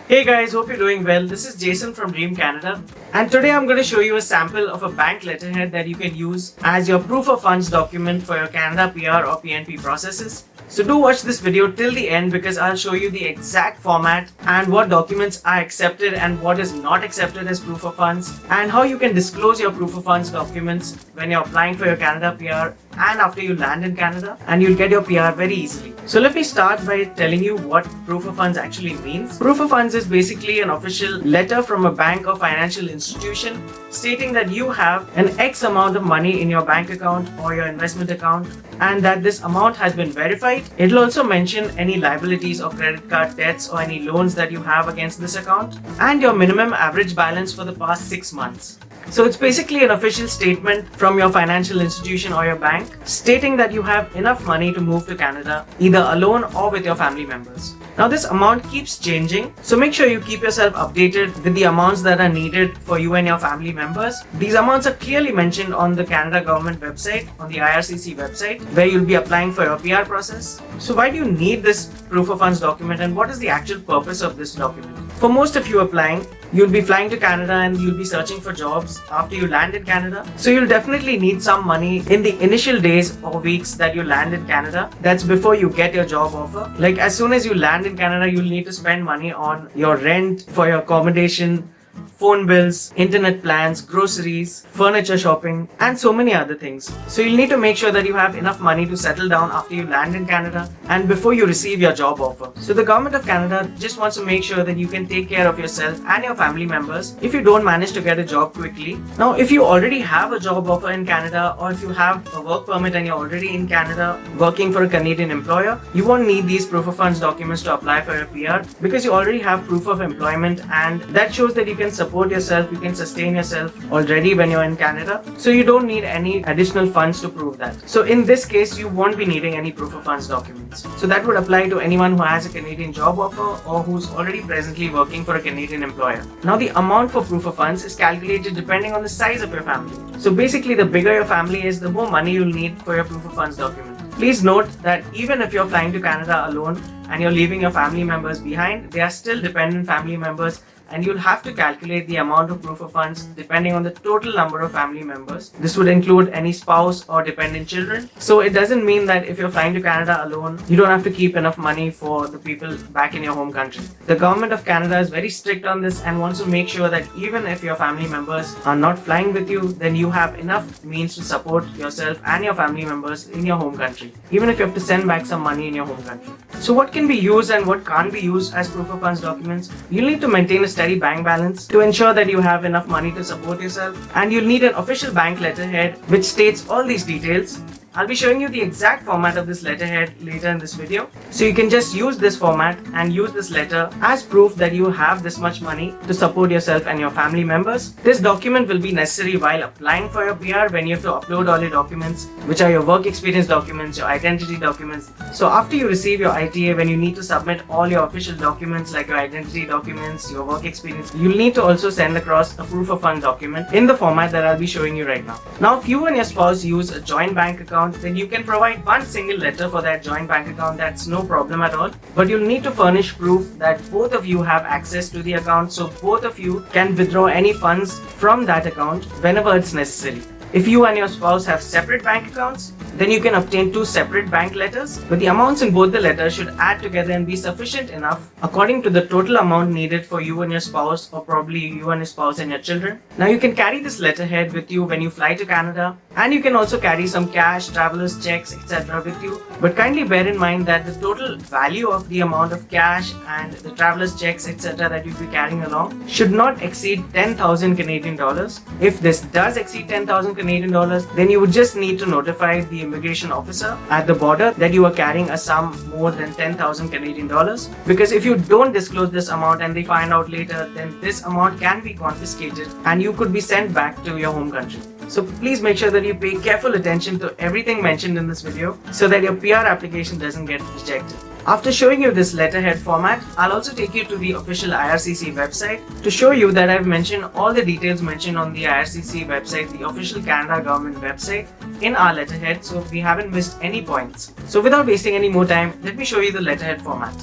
Hey guys, hope you're doing well. This is Jason from Dream Canada, and today I'm going to show you a sample of a bank letterhead that you can use as your proof of funds document for your Canada PR or PNP processes. So do watch this video till the end because I'll show you the exact format and what documents are accepted and what is not accepted as proof of funds, and how you can disclose your proof of funds documents when you're applying for your Canada PR and after you land in Canada, and you'll get your PR very easily. So let me start by telling you what proof of funds actually means. Proof of funds is basically an official letter from a bank or financial institution stating that you have an X amount of money in your bank account or your investment account and that this amount has been verified. It'll also mention any liabilities or credit card debts or any loans that you have against this account and your minimum average balance for the past 6 months. So it's basically an official statement from your financial institution or your bank stating that you have enough money to move to Canada either alone or with your family members. Now this amount keeps changing, so make sure you keep yourself updated with the amounts that are needed for you and your family members. These amounts are clearly mentioned on the Canada government website, on the IRCC website, where you'll be applying for your PR process. So why do you need this proof of funds document and what is the actual purpose of this document? For most of you applying, you'll be flying to Canada and you'll be searching for jobs after you land in Canada. So you'll definitely need some money in the initial days or weeks that you land in Canada. That's before you get your job offer. Like as soon as you land in Canada, you'll need to spend money on your rent, for your accommodation, phone bills, internet plans, groceries, furniture shopping, and so many other things. So you'll need to make sure that you have enough money to settle down after you land in Canada and before you receive your job offer. So the government of Canada just wants to make sure that you can take care of yourself and your family members if you don't manage to get a job quickly. Now, if you already have a job offer in Canada or if you have a work permit and you're already in Canada working for a Canadian employer, you won't need these proof of funds documents to apply for your PR because you already have proof of employment, and that shows that you can support yourself, you can sustain yourself already when you're in Canada. So you don't need any additional funds to prove that. So in this case, you won't be needing any proof of funds documents. So that would apply to anyone who has a Canadian job offer or who's already presently working for a Canadian employer. Now the amount for proof of funds is calculated depending on the size of your family. So basically, the bigger your family is, the more money you'll need for your proof of funds document. Please note that even if you're flying to Canada alone and you're leaving your family members behind, they are still dependent family members, and you'll have to calculate the amount of proof of funds depending on the total number of family members. This would include any spouse or dependent children. So it doesn't mean that if you're flying to Canada alone, you don't have to keep enough money for the people back in your home country. The government of Canada is very strict on this and wants to make sure that even if your family members are not flying with you, then you have enough means to support yourself and your family members in your home country, even if you have to send back some money in your home country. So what can be used and what can't be used as proof of funds documents? You'll need to maintain a steady bank balance to ensure that you have enough money to support yourself, and you'll need an official bank letterhead which states all these details. I'll be showing you the exact format of this letterhead later in this video, so you can just use this format and use this letter as proof that you have this much money to support yourself and your family members. This document will be necessary while applying for your PR when you have to upload all your documents, which are your work experience documents, your identity documents. So after you receive your ITA, when you need to submit all your official documents like your identity documents, your work experience, you'll need to also send across a proof of fund document in the format that I'll be showing you right now. Now, if you and your spouse use a joint bank account, then you can provide one single letter for that joint bank account. That's no problem at all. But you'll need to furnish proof that both of you have access to the account, so both of you can withdraw any funds from that account whenever it's necessary. If you and your spouse have separate bank accounts, then you can obtain 2 separate bank letters, but the amounts in both the letters should add together and be sufficient enough according to the total amount needed for you and your spouse, or probably you and your spouse and your children. Now you can carry this letterhead with you when you fly to Canada, and you can also carry some cash, traveler's checks, etc. with you. But kindly bear in mind that the total value of the amount of cash and the traveler's checks, etc. that you'll be carrying along should not exceed 10,000 Canadian dollars. If this does exceed 10,000 Canadian dollars, then you would just need to notify the immigration officer at the border that you are carrying a sum more than 10,000 Canadian dollars. Because if you don't disclose this amount and they find out later, then this amount can be confiscated and you could be sent back to your home country. So please make sure that you pay careful attention to everything mentioned in this video so that your PR application doesn't get rejected. After showing you this letterhead format, I'll also take you to the official IRCC website to show you that I've mentioned all the details mentioned on the IRCC website, the official Canada government website, in our letterhead, so we haven't missed any points. So without wasting any more time, let me show you the letterhead format.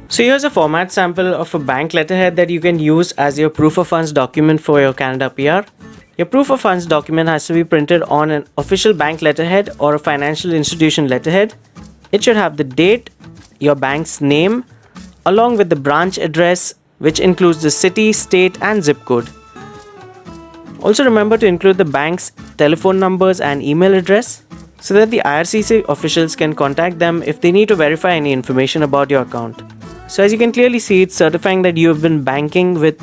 So here's a format sample of a bank letterhead that you can use as your proof of funds document for your Canada PR. Your proof of funds document has to be printed on an official bank letterhead or a financial institution letterhead. It should have the date, your bank's name, along with the branch address, which includes the city, state, and zip code. Also remember to include the bank's telephone numbers and email address so that the IRCC officials can contact them if they need to verify any information about your account. So as you can clearly see, it's certifying that you have been banking with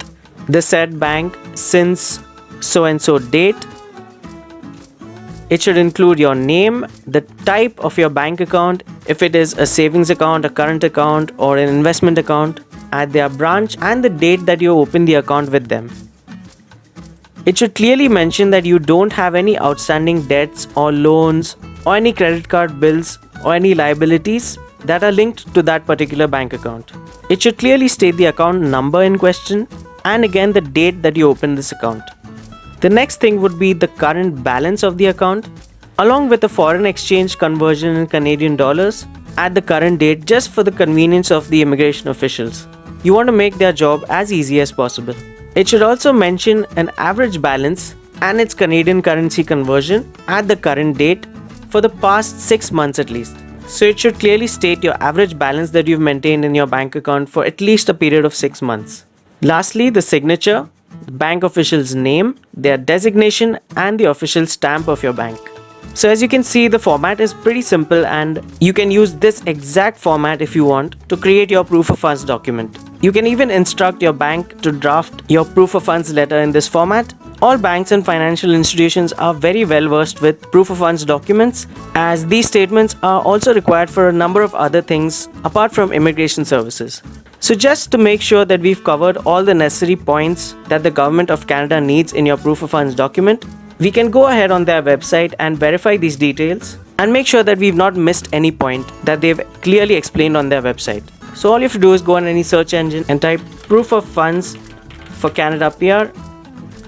the said bank since so and so date. It should include your name, the type of your bank account, if it is a savings account, a current account, or an investment account, at their branch, and the date that you open the account with them. It should clearly mention that you don't have any outstanding debts or loans or any credit card bills or any liabilities that are linked to that particular bank account. It should clearly state the account number in question and again the date that you opened this account. The next thing would be the current balance of the account along with the foreign exchange conversion in Canadian dollars at the current date, just for the convenience of the immigration officials. You want to make their job as easy as possible. It should also mention an average balance and its Canadian currency conversion at the current date for the past 6 months at least. So it should clearly state your average balance that you've maintained in your bank account for at least a period of 6 months. Lastly, the signature, the bank official's name, their designation, and the official stamp of your bank. So as you can see, the format is pretty simple and you can use this exact format if you want to create your proof of funds document. You can even instruct your bank to draft your proof of funds letter in this format. All banks and financial institutions are very well versed with proof of funds documents, as these statements are also required for a number of other things apart from immigration services. So just to make sure that we've covered all the necessary points that the Government of Canada needs in your proof of funds document, we can go ahead on their website and verify these details and make sure that we've not missed any point that they've clearly explained on their website. So all you have to do is go on any search engine and type proof of funds for Canada PR,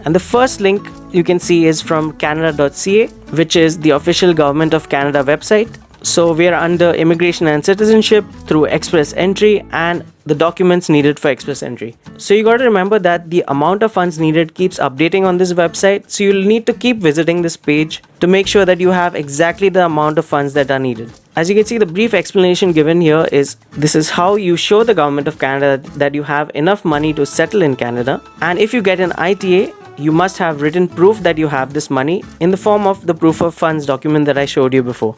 and the first link you can see is from canada.ca, which is the official Government of Canada website. So we are under immigration and citizenship through express entry and the documents needed for express entry. So you got to remember that the amount of funds needed keeps updating on this website. So you'll need to keep visiting this page to make sure that you have exactly the amount of funds that are needed. As you can see, the brief explanation given here is this is how you show the Government of Canada that you have enough money to settle in Canada. And if you get an ITA, you must have written proof that you have this money in the form of the proof of funds document that I showed you before.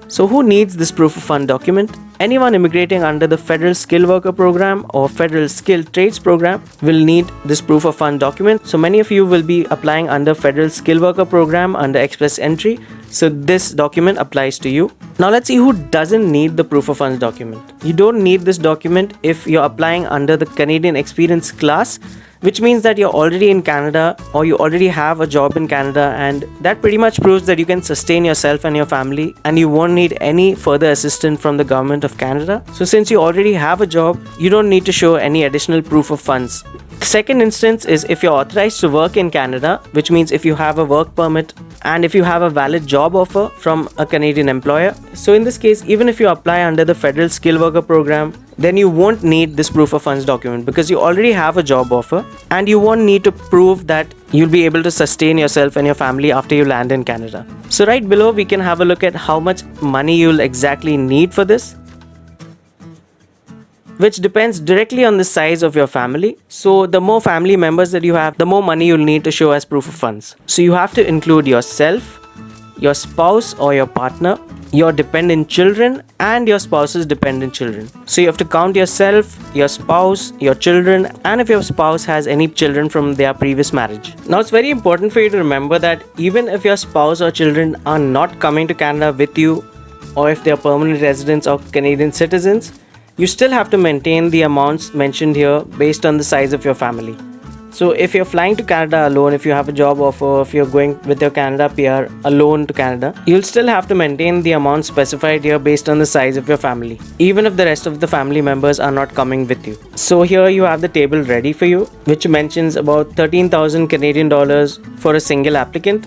So who needs this proof of fund document? Anyone immigrating under the Federal Skilled Worker Program or Federal Skilled Trades Program will need this proof of fund document. So many of you will be applying under Federal Skilled Worker Program under Express Entry. So this document applies to you. Now let's see who doesn't need the proof of funds document. You don't need this document if you're applying under the Canadian Experience class, which means that you're already in Canada or you already have a job in Canada, and that pretty much proves that you can sustain yourself and your family and you won't need any further assistance from the Government of Canada. So since you already have a job, you don't need to show any additional proof of funds. The second instance is if you're authorized to work in Canada, which means if you have a work permit and if you have a valid job offer from a Canadian employer. So in this case, even if you apply under the Federal Skilled Worker Program, then you won't need this proof of funds document because you already have a job offer and you won't need to prove that you'll be able to sustain yourself and your family after you land in Canada. So right below, we can have a look at how much money you'll exactly need for this, which depends directly on the size of your family. So the more family members that you have, the more money you'll need to show as proof of funds. So you have to include yourself, your spouse or your partner, your dependent children, and your spouse's dependent children. So you have to count yourself, your spouse, your children, and if your spouse has any children from their previous marriage. Now it's very important for you to remember that even if your spouse or children are not coming to Canada with you, or if they are permanent residents or Canadian citizens, you still have to maintain the amounts mentioned here based on the size of your family. So if you're flying to Canada alone, if you have a job offer, if you're going with your Canada PR alone to Canada, you'll still have to maintain the amount specified here based on the size of your family, even if the rest of the family members are not coming with you. So here you have the table ready for you, which mentions about 13,000 Canadian dollars for a single applicant.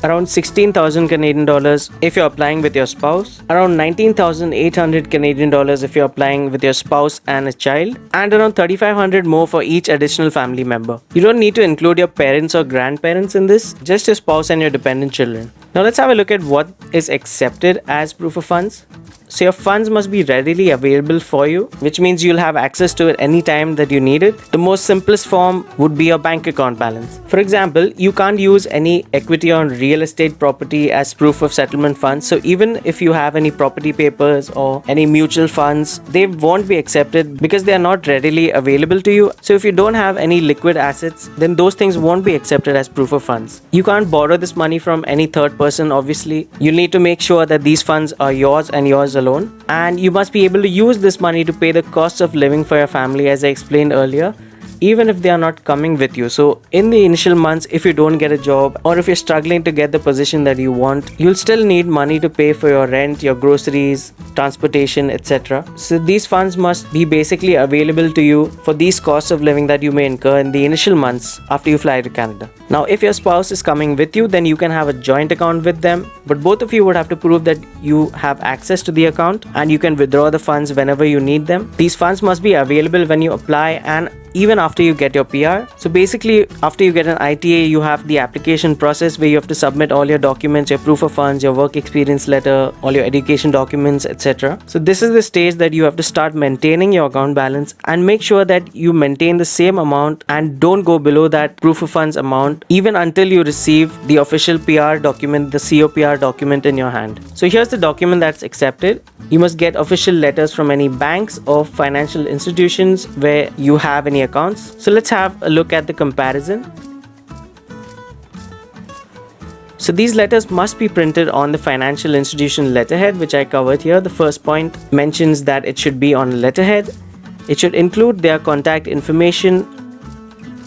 around 16,000 Canadian dollars if you're applying with your spouse, around 19,800 Canadian dollars if you're applying with your spouse and a child, and around 3,500 more for each additional family member. You don't need to include your parents or grandparents in this, just your spouse and your dependent children. Now let's have a look at what is accepted as proof of funds. So your funds must be readily available for you, which means you'll have access to it anytime that you need it. The most simplest form would be your bank account balance. For example, you can't use any equity on real estate property as proof of settlement funds. So even if you have any property papers or any mutual funds, they won't be accepted because they are not readily available to you. So if you don't have any liquid assets, then those things won't be accepted as proof of funds. You can't borrow this money from any third person, obviously. You need to make sure that these funds are yours and yours alone, and you must be able to use this money to pay the costs of living for your family, as I explained earlier, even if they are not coming with you. So in the initial months, if you don't get a job or if you're struggling to get the position that you want, you'll still need money to pay for your rent, your groceries, transportation, etc. So these funds must be basically available to you for these costs of living that you may incur in the initial months after you fly to Canada. Now if your spouse is coming with you, then you can have a joint account with them, but both of you would have to prove that you have access to the account and you can withdraw the funds whenever you need them. These funds must be available when you apply and even after you get your PR. So basically, after you get an ITA, you have the application process where you have to submit all your documents, your proof of funds, your work experience letter, all your education documents, etc. So this is the stage that you have to start maintaining your account balance and make sure that you maintain the same amount and don't go below that proof of funds amount even until you receive the official PR document, the COPR document in your hand. So here's the document that's accepted. You must get official letters from any banks or financial institutions where you have any accounts. So let's have a look at the comparison. So these letters must be printed on the financial institution letterhead, which I covered here. The first point mentions that it should be on letterhead. It should include their contact information,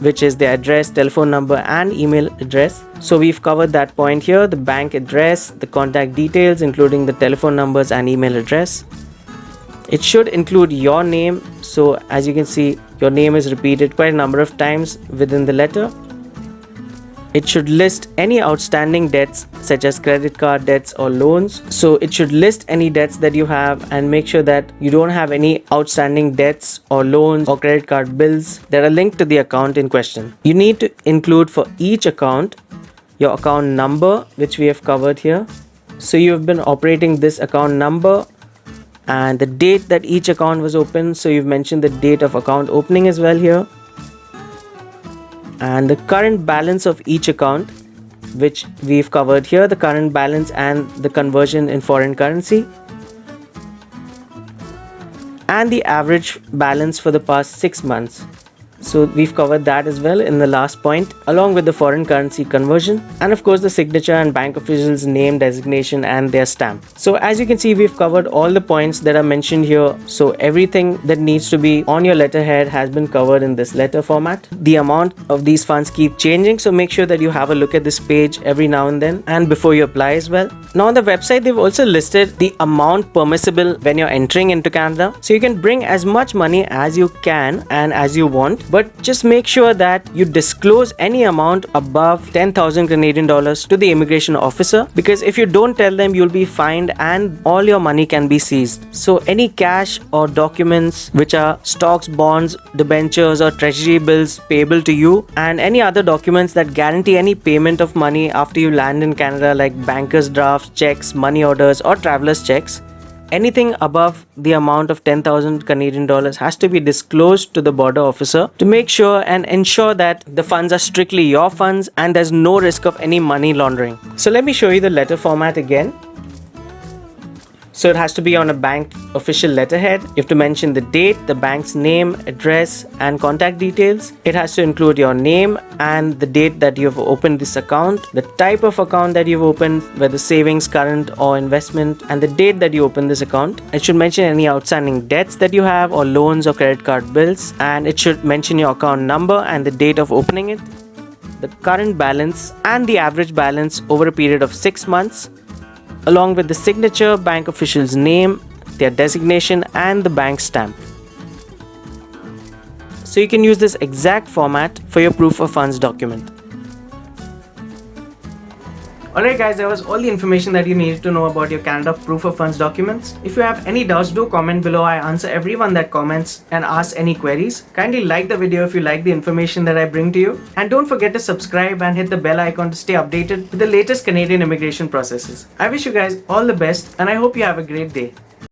which is their address, telephone number and email address. So we've covered that point here, the bank address, the contact details including the telephone numbers and email address. It should include your name. So as you can see, your name is repeated quite a number of times within the letter. It should list any outstanding debts such as credit card debts or loans. So it should list any debts that you have and make sure that you don't have any outstanding debts or loans or credit card bills that are linked to the account in question. You need to include for each account your account number, which we have covered here. So you have been operating this account number and the date that each account was opened. So you've mentioned the date of account opening as well here. And the current balance of each account, which we've covered here, the current balance and the conversion in foreign currency, and the average balance for the past 6 months. So we've covered that as well in the last point, along with the foreign currency conversion, and of course the signature and bank official's name, designation and their stamp. So as you can see, we've covered all the points that are mentioned here. So everything that needs to be on your letterhead has been covered in this letter format. The amount of these funds keep changing, so make sure that you have a look at this page every now and then and before you apply as well. Now on the website, they've also listed the amount permissible when you're entering into Canada. So you can bring as much money as you can and as you want, but just make sure that you disclose any amount above 10,000 Canadian dollars to the immigration officer, because if you don't tell them, you'll be fined and all your money can be seized. So any cash or documents which are stocks, bonds, debentures or treasury bills payable to you, and any other documents that guarantee any payment of money after you land in Canada, like bankers drafts, checks, money orders or travelers checks, anything above the amount of 10,000 Canadian dollars has to be disclosed to the border officer to make sure and ensure that the funds are strictly your funds and there's no risk of any money laundering. So let me show you the letter format again. So it has to be on a bank official letterhead. You have to mention the date, the bank's name, address and contact details. It has to include your name and the date that you've opened this account, the type of account that you've opened, whether savings, current or investment, and the date that you opened this account. It should mention any outstanding debts that you have or loans or credit card bills, and it should mention your account number and the date of opening it, the current balance and the average balance over a period of 6 months, along with the signature, bank official's name, their designation and the bank stamp. So you can use this exact format for your proof of funds document. Alright guys, that was all the information that you needed to know about your Canada Proof of Funds documents. If you have any doubts, do comment below. I answer everyone that comments and asks any queries. Kindly like the video if you like the information that I bring to you. And don't forget to subscribe and hit the bell icon to stay updated with the latest Canadian immigration processes. I wish you guys all the best and I hope you have a great day.